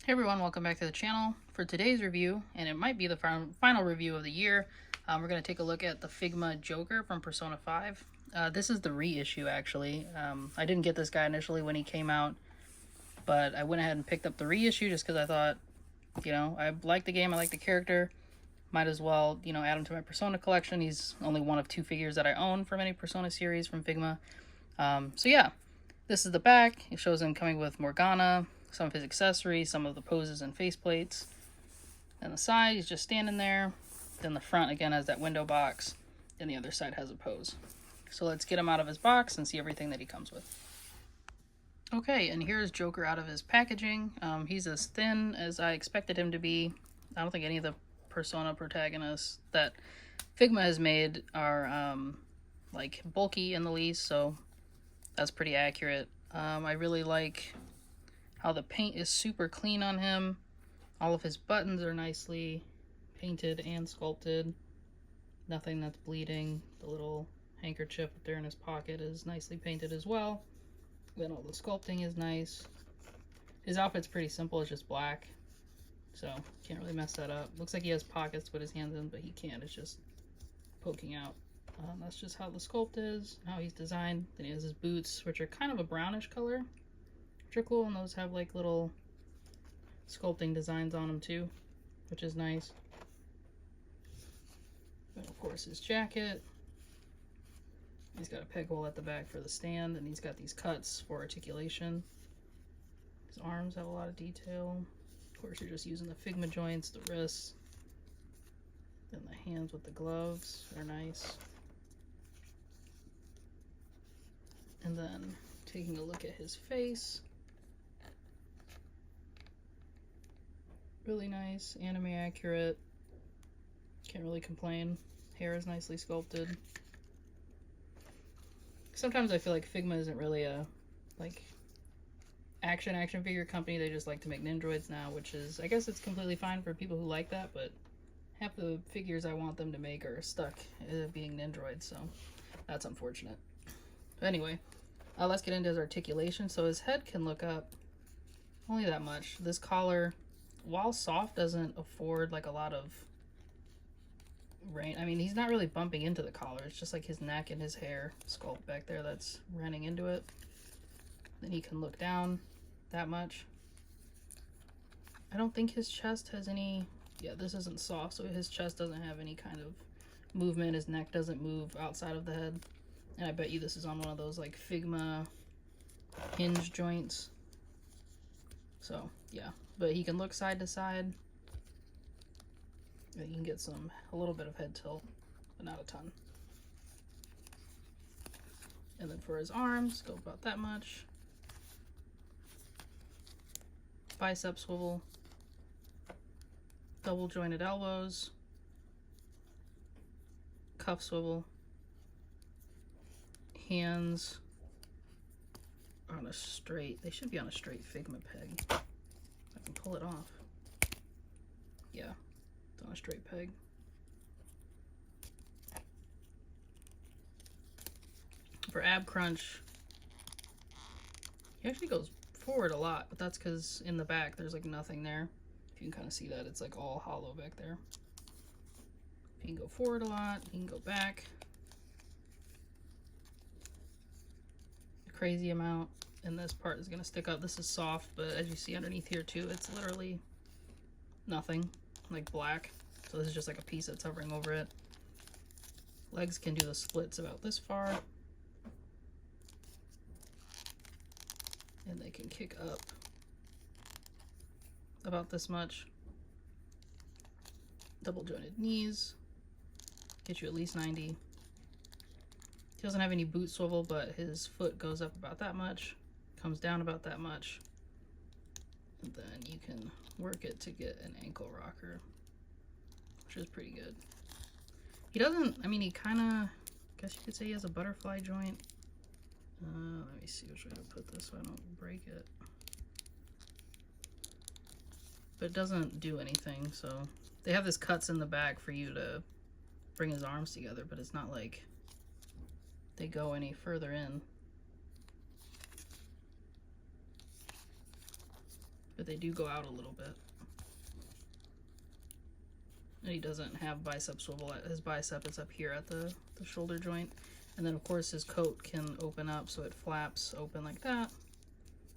Hey everyone, welcome back to the channel. For today's review, and it might be the final review of the year, we're going to take a look at the Figma Joker from Persona 5. This is the reissue, actually. I didn't get this guy initially when he came out, but I went ahead and picked up the reissue just because I thought, I like the game, I like the character. Might as well, add him to my Persona collection. He's only one of two figures that I own from any Persona series from Figma. So yeah, this is the back. It shows him coming with Morgana, some of his accessories, some of the poses and faceplates. And the side, he's just standing there. Then the front, again, has that window box. And the other side has a pose. So let's get him out of his box and see everything that he comes with. Okay, and here's Joker out of his packaging. He's as thin as I expected him to be. I don't think any of the Persona protagonists that Figma has made are like bulky in the least, so that's pretty accurate. I really like how the paint is super clean on him. All of his buttons are nicely painted and sculpted. Nothing that's bleeding. The little handkerchief up there in his pocket is nicely painted as well. Then all the sculpting is nice. His outfit's pretty simple, it's just black. So, can't really mess that up. Looks like he has pockets to put his hands in, but he can't. It's just poking out. That's just how the sculpt is, how he's designed. Then he has his boots, which are kind of a brownish color, which are cool, and those have like little sculpting designs on them too, which is nice. And of course his jacket. He's got a peg hole at the back for the stand, and he's got these cuts for articulation. His arms have a lot of detail. Of course, you're just using the Figma joints, the wrists, and the hands with the gloves are nice. And then taking a look at his face. Really nice, anime accurate. Can't really complain. Hair is nicely sculpted. Sometimes I feel like Figma isn't really a action figure company. They just like to make Nindroids now, which is, I guess it's completely fine for people who like that, but half the figures I want them to make are stuck being Nindroids, so that's unfortunate. But anyway, let's get into his articulation. So his head can look up only that much. This collar, while soft, doesn't afford like a lot of range. I mean, he's not really bumping into the collar. It's just like his neck and his hair sculpt back there that's running into it. Then he can look down that much. I don't think his chest has any... Yeah, this isn't soft, so his chest doesn't have any kind of movement. His neck doesn't move outside of the head. And I bet you this is on one of those like Figma hinge joints. So, yeah. But he can look side to side. You can get a little bit of head tilt, but not a ton. And then for his arms, go about that much. Bicep swivel. Double jointed elbows. Cuff swivel. Hands on a straight, they should be on a straight Figma peg. I can pull it off. Yeah, it's on a straight peg. For ab crunch, he actually goes forward a lot, but that's because in the back there's like nothing there. If you can kind of see that, it's like all hollow back there. He can go forward a lot, he can go back a crazy amount, and this part is going to stick up. This is soft, but as you see underneath here too, it's literally nothing, like black. So this is just like a piece that's hovering over it. Legs can do the splits about this far. And they can kick up about this much. Double jointed knees. Get you at least 90. He doesn't have any boot swivel, but his foot goes up about that much. Comes down about that much. And then you can work it to get an ankle rocker, which is pretty good. He doesn't, I mean, he kind of, I guess you could say he has a butterfly joint. Let me see which way to put this so I don't break it. But it doesn't do anything, so they have this cuts in the back for you to bring his arms together, but it's not like they go any further in. But they do go out a little bit. And he doesn't have bicep swivel. His bicep is up here at the shoulder joint. And then of course his coat can open up so it flaps open like that,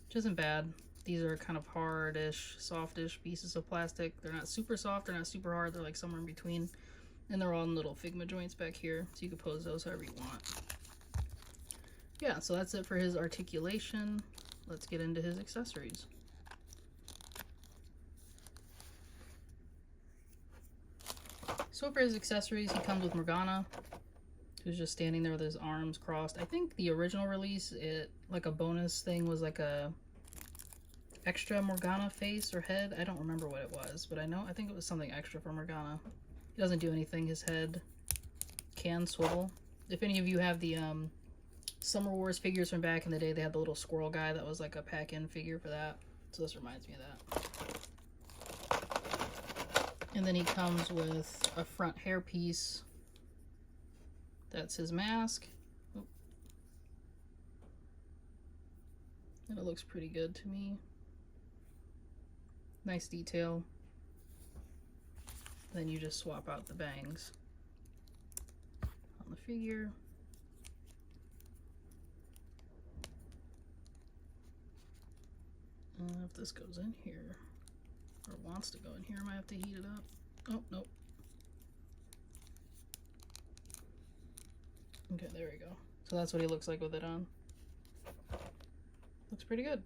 which isn't bad. These are kind of hardish, softish pieces of plastic. They're not super soft, they're not super hard, they're like somewhere in between. And they're all in little Figma joints back here, so you can pose those however you want. Yeah, so that's it for his articulation. Let's get into his accessories. So for his accessories, he comes with Morgana, who's just standing there with his arms crossed. I think the original release, like a bonus thing, was like a extra Morgana face or head. I don't remember what it was, but I think it was something extra for Morgana. He doesn't do anything. His head can swivel. If any of you have the Summer Wars figures from back in the day, they had the little squirrel guy that was like a pack-in figure for that. So this reminds me of that. And then he comes with a front hairpiece. That's his mask. Oh. And it looks pretty good to me. Nice detail. Then you just swap out the bangs on the figure. If this goes in here, or wants to go in here, I might have to heat it up. Oh, nope. Okay, there we go. So that's what he looks like with it on. Looks pretty good.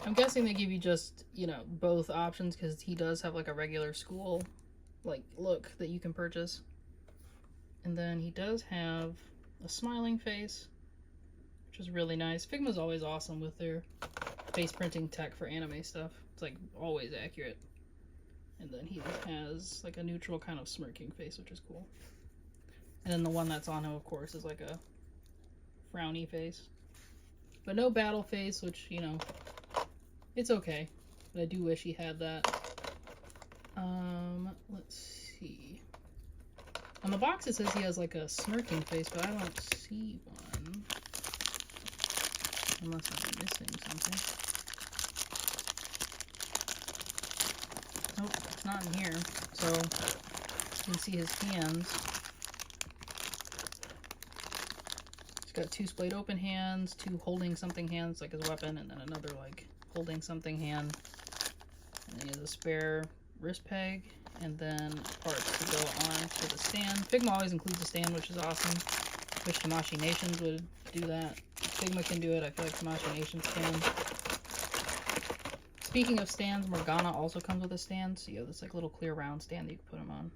I'm guessing they give you just, you know, both options, because he does have like a regular school like look that you can purchase. And then he does have a smiling face, which is really nice. Figma's always awesome with their face printing tech for anime stuff. It's like always accurate. And then he has like a neutral kind of smirking face, which is cool. And then the one that's on him, of course, is like a frowny face. But no battle face, which, you know, it's okay. But I do wish he had that. Let's see. On the box it says he has like a smirking face, but I don't see one. Unless I'm missing something. Nope, it's not in here. So you can see his hands. He's got two splayed open hands, two holding something hands like his weapon, and then another like holding something hand. And then he has a spare wrist peg, and then parts to go on to the stand. Figma always includes a stand, which is awesome. Wish Tamashii Nations would do that. Figma can do it. I feel like Tamashii Nations can. Speaking of stands, Morgana also comes with a stand. So you have this like little clear round stand that you can put him on.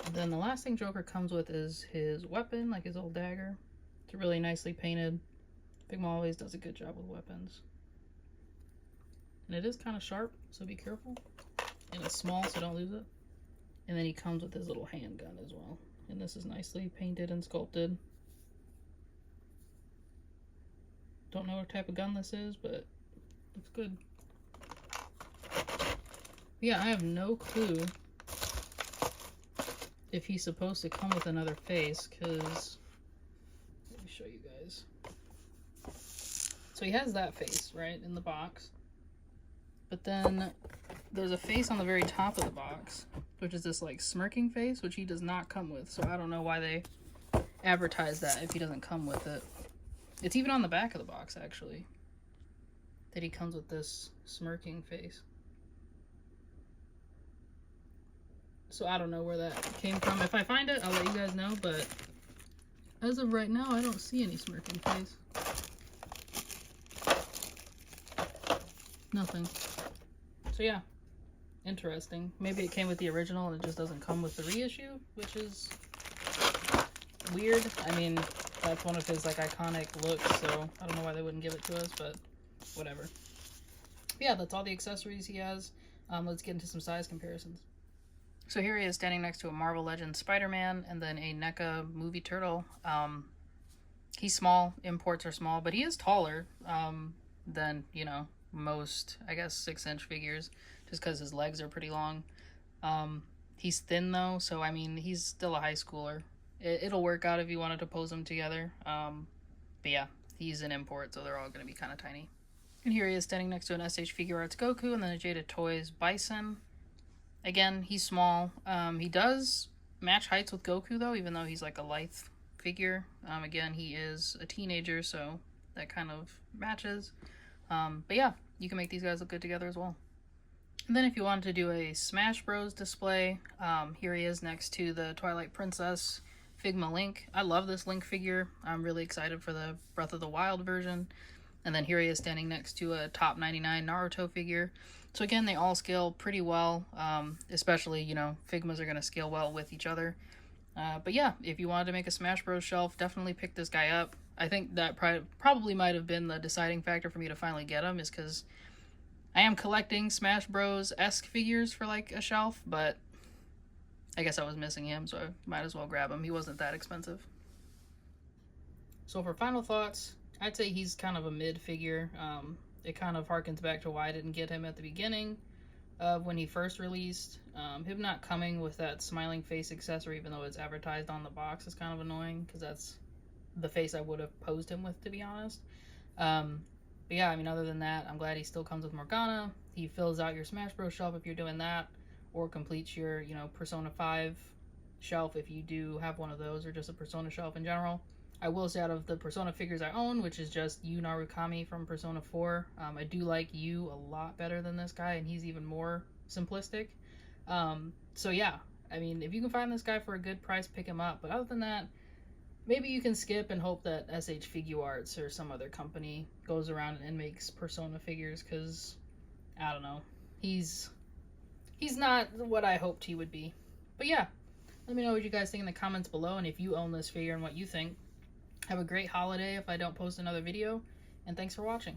And then the last thing Joker comes with is his weapon, like his old dagger. It's really nicely painted. Figma always does a good job with weapons. And it is kind of sharp, so be careful. And it's small, so don't lose it. And then he comes with his little handgun as well. And this is nicely painted and sculpted. Don't know what type of gun this is, but looks good. Yeah, I have no clue if he's supposed to come with another face, because let me show you guys. So he has that face, right, in the box. But then there's a face on the very top of the box, which is this like smirking face, which he does not come with. So I don't know why they advertise that if he doesn't come with it. It's even on the back of the box, actually, that he comes with this smirking face. So I don't know where that came from. If I find it, I'll let you guys know, but as of right now, I don't see any smirking face. Nothing. So yeah, interesting. Maybe it came with the original and it just doesn't come with the reissue, which is weird. I mean, that's one of his like iconic looks, so I don't know why they wouldn't give it to us, but whatever. But yeah, that's all the accessories he has. Let's get into some size comparisons. So here he is standing next to a Marvel Legends Spider-Man and then a NECA movie turtle. He's small, imports are small, but he is taller than, you know, most, I guess, 6-inch figures, just because his legs are pretty long. He's thin though, so I mean, he's still a high schooler. It'll work out if you wanted to pose them together. But yeah, he's an import, so they're all going to be kind of tiny. And here he is standing next to an SH Figure Arts Goku and then a Jada Toys Bison. Again, he's small. He does match heights with Goku, though, even though he's like a lithe figure. Again, he is a teenager, so that kind of matches. But yeah, you can make these guys look good together as well. And then if you wanted to do a Smash Bros display, here he is next to the Twilight Princess Figma Link. I love this Link figure. I'm really excited for the Breath of the Wild version. And then here he is standing next to a top 99 Naruto figure. So again, they all scale pretty well, especially, you know, Figmas are going to scale well with each other. But yeah, if you wanted to make a Smash Bros shelf, definitely pick this guy up. I think that probably might have been the deciding factor for me to finally get him, is because I am collecting Smash Bros-esque figures for like a shelf, but I guess I was missing him, so I might as well grab him. He wasn't that expensive. So for final thoughts, I'd say he's kind of a mid figure. It kind of harkens back to why I didn't get him at the beginning of when he first released. Him not coming with that smiling face accessory, even though it's advertised on the box, is kind of annoying, because that's the face I would have posed him with, to be honest. But yeah, I mean, other than that, I'm glad he still comes with Morgana. He fills out your Smash Bros shelf if you're doing that, or completes your, you know, Persona 5 shelf if you do have one of those, or just a Persona shelf in general. I will say, out of the Persona figures I own, which is just Yu Narukami from Persona 4, I do like Yu a lot better than this guy, and he's even more simplistic. So yeah, I mean, if you can find this guy for a good price, pick him up. But other than that, maybe you can skip and hope that SH Figure Arts or some other company goes around and makes Persona figures, because, I don't know, he's not what I hoped he would be. But yeah, let me know what you guys think in the comments below, and if you own this figure and what you think. Have a great holiday if I don't post another video, and thanks for watching.